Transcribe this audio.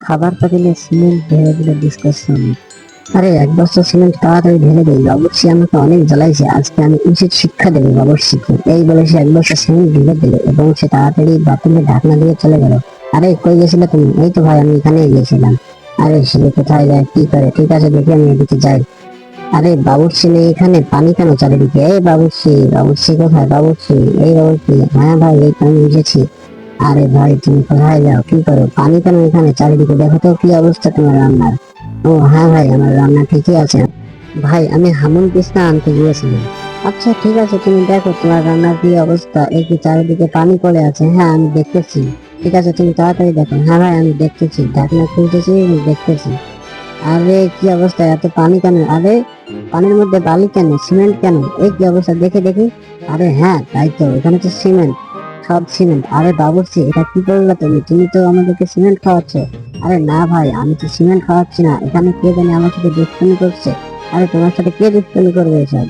খাবার পাতিলে সিমেন্ট ঢেলে দিলে ডিসকাশন। আরে এক বস্তা সিমেন্ট তাড়াতাড়ি ঢেলে দেই, বাবুর্চি আমাকে অনেক জ্বালাইছে, আজকে আমি উচিত শিক্ষা দেবো বাবুর্চিকে। এই বলে সে এক বস্তা সিমেন্ট ঢেলে দিল এবং সে তাড়াতাড়ি বাথরুমে ঢাকনা দিয়ে চলে গেল। আরে কই গেছিলে তুমি? এই তো ভাই, আমি এখানেই গিয়েছিলাম। আরে সে কোথায় যায় কি করে, ঠিক আছে দেখি আমি এদিকে যাই। আরে বাবুর্চি নেই এখানে, পানি কেন চারিদিকে? এই বাবুর্চি, বাবুর্চি কোথায় বাবুর্চি? এই বাবুর্চি, হ্যাঁ ভাই এই তো আমি এসেছি। আরে ভাই তুমি কোথায় যাও, কি করো? পানি কেন এখানে চারিদিকে? দেখো তো কি অবস্থা তোমার রান্নার। ও হ্যাঁ ভাই, আমার রান্না ঠিকই আছে। ভাই আমি হামুন পিসনা আনতে গিয়েছিলাম। আচ্ছা ঠিক আছে, তুমি দেখো তোমার রান্নার কি অবস্থা, এই কি চারিদিকে পানি পড়ে আছে? হ্যাঁ আমি দেখতেছি। ঠিক আছে তুমি তাড়াতাড়ি দেখো। হ্যাঁ ভাই আমি দেখতেছি, ঢাকনা খুলতেছি, আমি দেখতেছি। আরে কি অবস্থা, এত পানি কেন? আরে পানির মধ্যে বালি কেন, সিমেন্ট কেন? এই কি অবস্থা, দেখে দেখি। আরে হ্যাঁ তাই তো, এখানে তো সিমেন্ট, সব সিমেন্ট। আরে বাবুর্চি এটা কি করলে তুমি? তুমি তো আমাদেরকে সিমেন্ট খাওয়াচ্ছ। আরে না ভাই, আমি তো সিমেন্ট খাওয়াচ্ছি না, এখানে কে জানি আমার সাথে দুষ্টামি করছে। আরে তোমার সাথে কে দুষ্টামি করবে এসব?